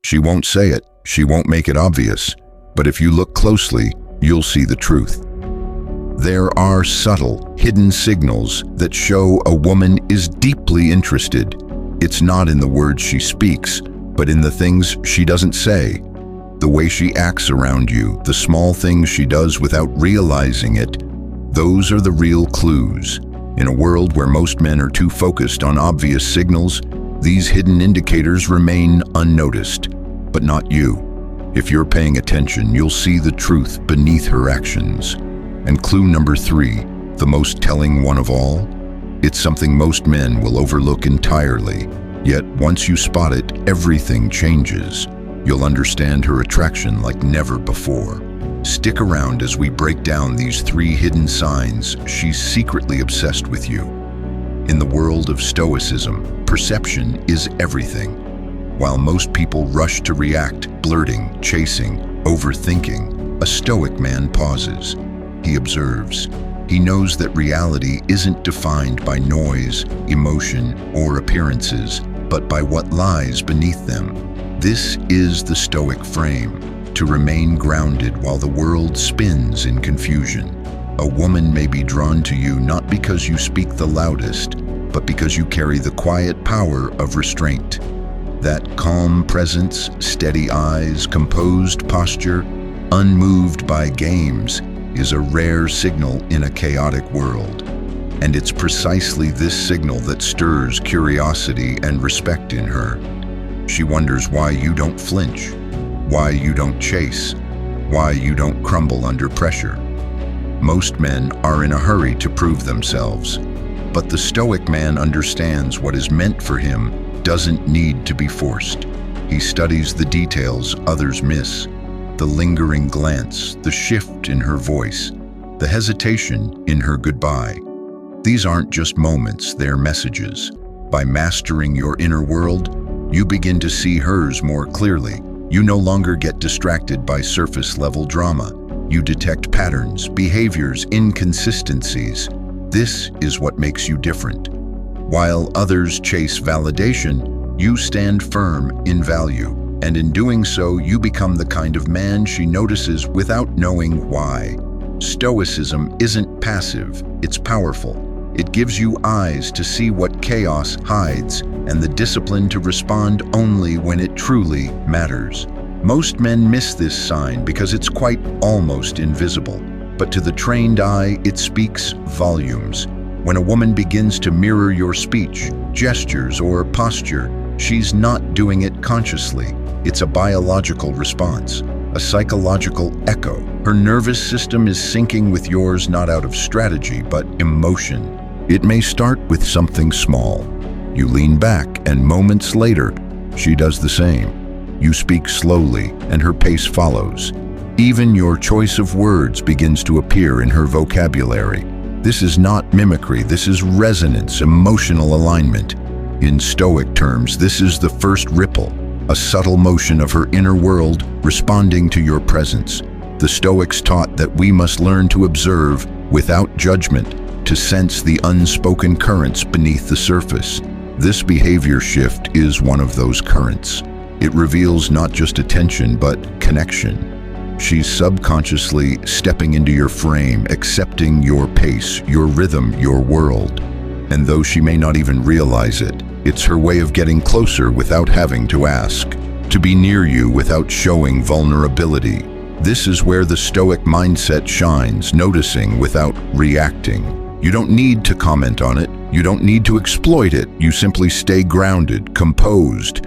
She won't say it, she won't make it obvious, but if you look closely, you'll see the truth. There are subtle, hidden signals that show a woman is deeply interested. It's not in the words she speaks, but in the things she doesn't say. The way she acts around you, the small things she does without realizing it, those are the real clues. In a world where most men are too focused on obvious signals, these hidden indicators remain unnoticed. But not you. If you're paying attention, you'll see the truth beneath her actions. And clue number 3, the most telling one of all, it's something most men will overlook entirely. Yet once you spot it, everything changes. You'll understand her attraction like never before. Stick around as we break down these 3 hidden signs she's secretly obsessed with you. In the world of Stoicism, perception is everything. While most people rush to react, blurting, chasing, overthinking, a Stoic man pauses. He observes. He knows that reality isn't defined by noise, emotion, or appearances, but by what lies beneath them. This is the Stoic frame, to remain grounded while the world spins in confusion. A woman may be drawn to you not because you speak the loudest, but because you carry the quiet power of restraint. That calm presence, steady eyes, composed posture, unmoved by games, is a rare signal in a chaotic world. And it's precisely this signal that stirs curiosity and respect in her. She wonders why you don't flinch, why you don't chase, why you don't crumble under pressure. Most men are in a hurry to prove themselves, but the Stoic man understands what is meant for him doesn't need to be forced. He studies the details others miss, the lingering glance, the shift in her voice, the hesitation in her goodbye. These aren't just moments, they're messages. By mastering your inner world, you begin to see hers more clearly. You no longer get distracted by surface-level drama. You detect patterns, behaviors, inconsistencies. This is what makes you different. While others chase validation, you stand firm in value. And in doing so, you become the kind of man she notices without knowing why. Stoicism isn't passive, it's powerful. It gives you eyes to see what chaos hides and the discipline to respond only when it truly matters. Most men miss this sign because it's quite almost invisible, but to the trained eye, it speaks volumes. When a woman begins to mirror your speech, gestures, or posture, she's not doing it consciously. It's a biological response, a psychological echo. Her nervous system is syncing with yours not out of strategy, but emotion. It may start with something small. You lean back, and moments later, she does the same. You speak slowly, and her pace follows. Even your choice of words begins to appear in her vocabulary. This is not mimicry, this is resonance, emotional alignment. In Stoic terms, this is the first ripple, a subtle motion of her inner world responding to your presence. The Stoics taught that we must learn to observe without judgment, to sense the unspoken currents beneath the surface. This behavior shift is one of those currents. It reveals not just attention, but connection. She's subconsciously stepping into your frame, accepting your pace, your rhythm, your world. And though she may not even realize it, it's her way of getting closer without having to ask, to be near you without showing vulnerability. This is where the Stoic mindset shines, noticing without reacting. You don't need to comment on it, you don't need to exploit it, you simply stay grounded, composed,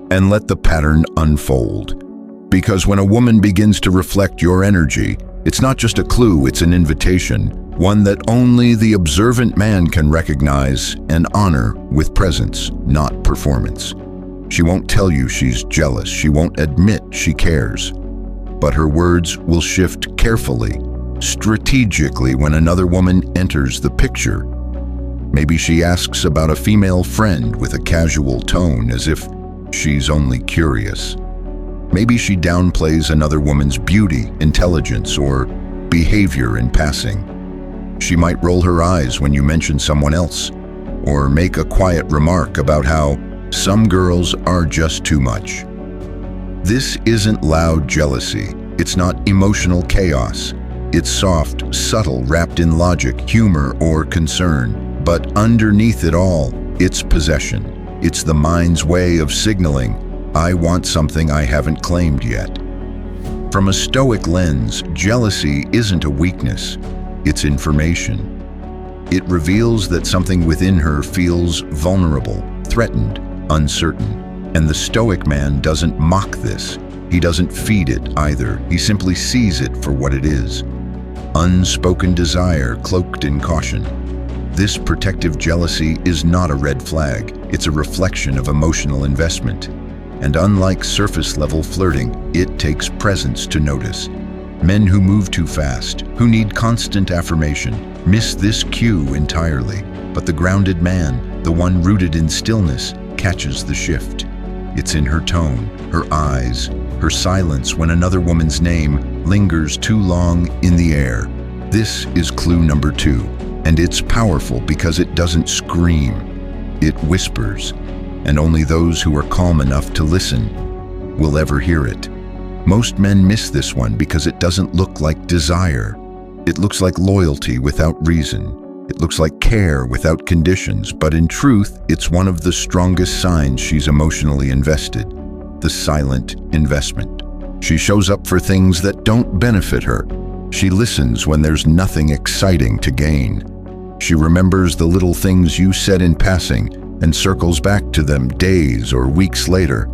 and let the pattern unfold. Because when a woman begins to reflect your energy, it's not just a clue, it's an invitation, one that only the observant man can recognize and honor with presence, not performance. She won't tell you she's jealous, she won't admit she cares, but her words will shift carefully, strategically when another woman enters the picture. Maybe she asks about a female friend with a casual tone as if she's only curious. Maybe she downplays another woman's beauty, intelligence, or behavior in passing. She might roll her eyes when you mention someone else, or make a quiet remark about how some girls are just too much. This isn't loud jealousy. It's not emotional chaos. It's soft, subtle, wrapped in logic, humor, or concern. But underneath it all, it's possession. It's the mind's way of signaling, I want something I haven't claimed yet. From a Stoic lens, jealousy isn't a weakness. It's information. It reveals that something within her feels vulnerable, threatened, uncertain. And the Stoic man doesn't mock this. He doesn't feed it either. He simply sees it for what it is. Unspoken desire cloaked in caution. This protective jealousy is not a red flag. It's a reflection of emotional investment. And unlike surface-level flirting, it takes presence to notice. Men who move too fast, who need constant affirmation, miss this cue entirely. But the grounded man, the one rooted in stillness, catches the shift. It's in her tone, her eyes, her silence when another woman's name lingers too long in the air. This is clue number 2, and it's powerful because it doesn't scream. It whispers, and only those who are calm enough to listen will ever hear it. Most men miss this one because it doesn't look like desire. It looks like loyalty without reason. It looks like care without conditions, but in truth, it's one of the strongest signs she's emotionally invested. The silent investment. She shows up for things that don't benefit her. She listens when there's nothing exciting to gain. She remembers the little things you said in passing and circles back to them days or weeks later.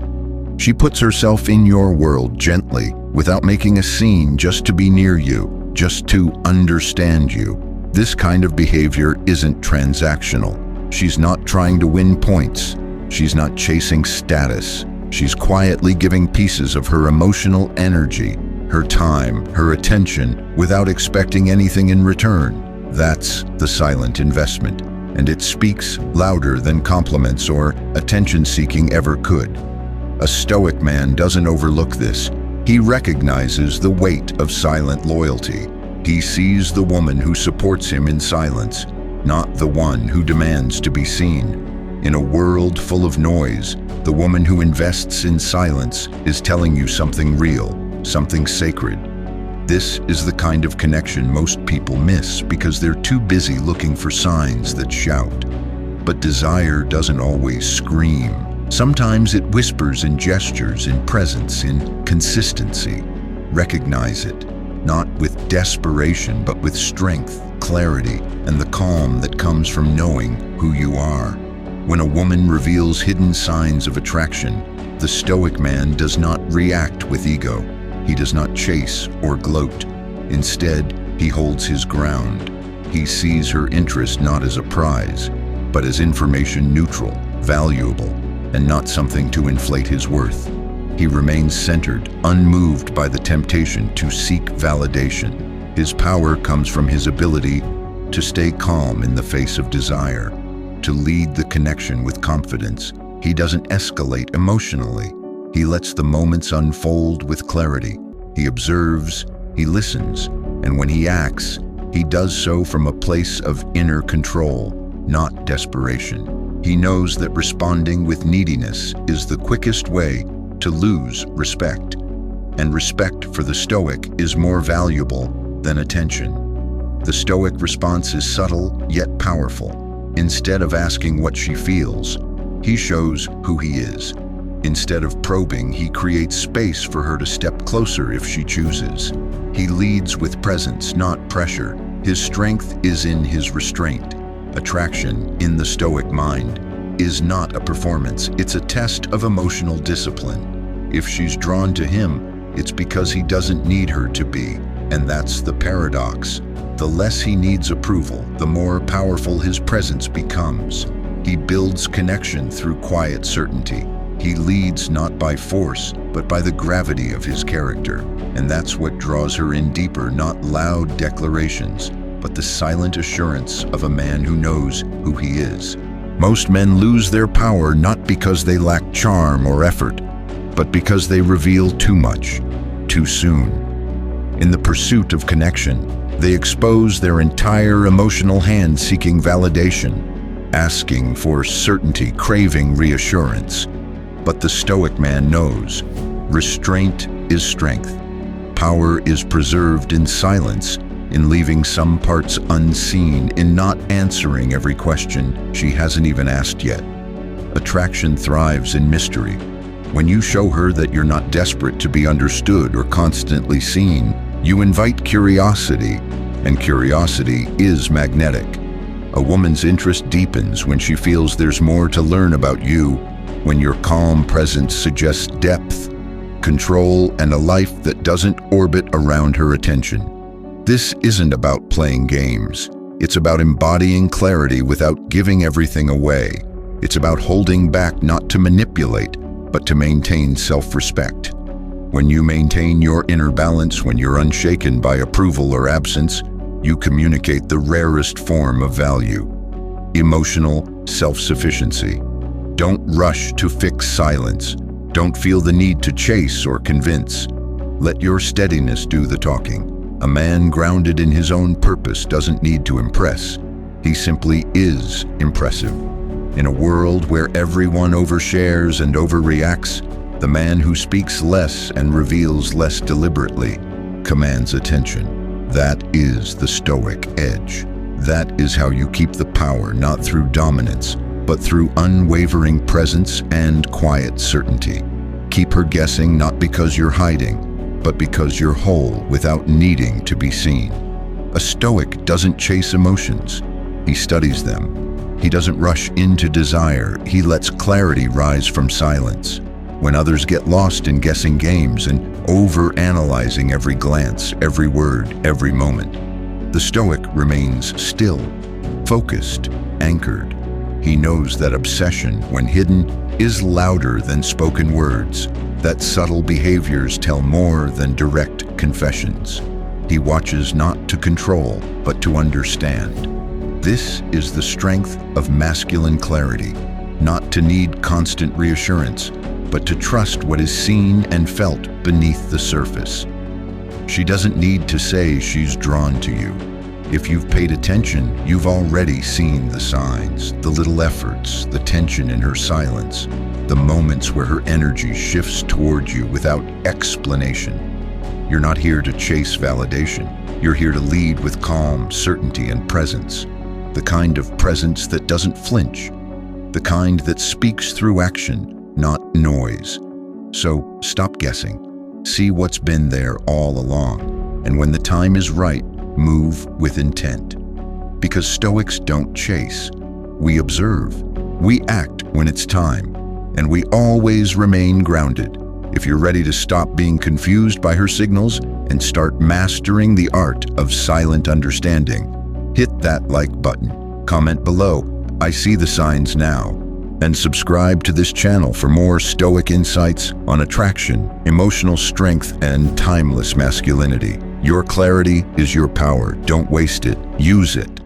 She puts herself in your world gently, without making a scene, just to be near you, just to understand you. This kind of behavior isn't transactional. She's not trying to win points. She's not chasing status. She's quietly giving pieces of her emotional energy, her time, her attention, without expecting anything in return. That's the silent investment, and it speaks louder than compliments or attention-seeking ever could. A Stoic man doesn't overlook this. He recognizes the weight of silent loyalty. He sees the woman who supports him in silence, not the one who demands to be seen. In a world full of noise, the woman who invests in silence is telling you something real, something sacred. This is the kind of connection most people miss because they're too busy looking for signs that shout. But desire doesn't always scream. Sometimes it whispers in gestures, in presence, in consistency. Recognize it, not with desperation, but with strength, clarity, and the calm that comes from knowing who you are. When a woman reveals hidden signs of attraction, the Stoic man does not react with ego. He does not chase or gloat. Instead, he holds his ground. He sees her interest not as a prize, but as information neutral, valuable, and not something to inflate his worth. He remains centered, unmoved by the temptation to seek validation. His power comes from his ability to stay calm in the face of desire, to lead the connection with confidence. He doesn't escalate emotionally. He lets the moments unfold with clarity. He observes, he listens, and when he acts, he does so from a place of inner control, not desperation. He knows that responding with neediness is the quickest way to lose respect, and respect for the Stoic is more valuable than attention. The Stoic response is subtle yet powerful. Instead of asking what she feels, he shows who he is. Instead of probing, he creates space for her to step closer if she chooses. He leads with presence, not pressure. His strength is in his restraint. Attraction, in the Stoic mind, is not a performance. It's a test of emotional discipline. If she's drawn to him, it's because he doesn't need her to be. And that's the paradox. The less he needs approval, the more powerful his presence becomes. He builds connection through quiet certainty. He leads not by force, but by the gravity of his character. And that's what draws her in deeper, not loud declarations, but the silent assurance of a man who knows who he is. Most men lose their power not because they lack charm or effort, but because they reveal too much, too soon. In the pursuit of connection, they expose their entire emotional hand seeking validation, asking for certainty, craving reassurance. But the Stoic man knows Restraint is strength. Power is preserved in silence, in leaving some parts unseen, in not answering every question she hasn't even asked yet. Attraction thrives in mystery. When you show her that you're not desperate to be understood or constantly seen, you invite curiosity, and curiosity is magnetic. A woman's interest deepens when she feels there's more to learn about you, when your calm presence suggests depth, control, and a life that doesn't orbit around her attention. This isn't about playing games. It's about embodying clarity without giving everything away. It's about holding back not to manipulate, but to maintain self-respect. When you maintain your inner balance, when you're unshaken by approval or absence, you communicate the rarest form of value: emotional self-sufficiency. Don't rush to fix silence. Don't feel the need to chase or convince. Let your steadiness do the talking. A man grounded in his own purpose doesn't need to impress. He simply is impressive. In a world where everyone overshares and overreacts, the man who speaks less and reveals less deliberately commands attention. That is the Stoic edge. That is how you keep the power, not through dominance, but through unwavering presence and quiet certainty. Keep her guessing not because you're hiding, but because you're whole without needing to be seen. A Stoic doesn't chase emotions. He studies them. He doesn't rush into desire. He lets clarity rise from silence. When others get lost in guessing games and over-analyzing every glance, every word, every moment, the Stoic remains still, focused, anchored. He knows that obsession, when hidden, is louder than spoken words, that subtle behaviors tell more than direct confessions. He watches not to control, but to understand. This is the strength of masculine clarity, not to need constant reassurance, but to trust what is seen and felt beneath the surface. She doesn't need to say she's drawn to you. If you've paid attention, you've already seen the signs, the little efforts, the tension in her silence, the moments where her energy shifts towards you without explanation. You're not here to chase validation. You're here to lead with calm, certainty, and presence. The kind of presence that doesn't flinch. The kind that speaks through action, not noise. So stop guessing. See what's been there all along. And when the time is right, move with intent. Because Stoics don't chase. We observe. We act when it's time. And we always remain grounded. If you're ready to stop being confused by her signals and start mastering the art of silent understanding, hit that like button. Comment below, "I see the signs now." And subscribe to this channel for more Stoic insights on attraction, emotional strength, and timeless masculinity. Your clarity is your power. Don't waste it. Use it.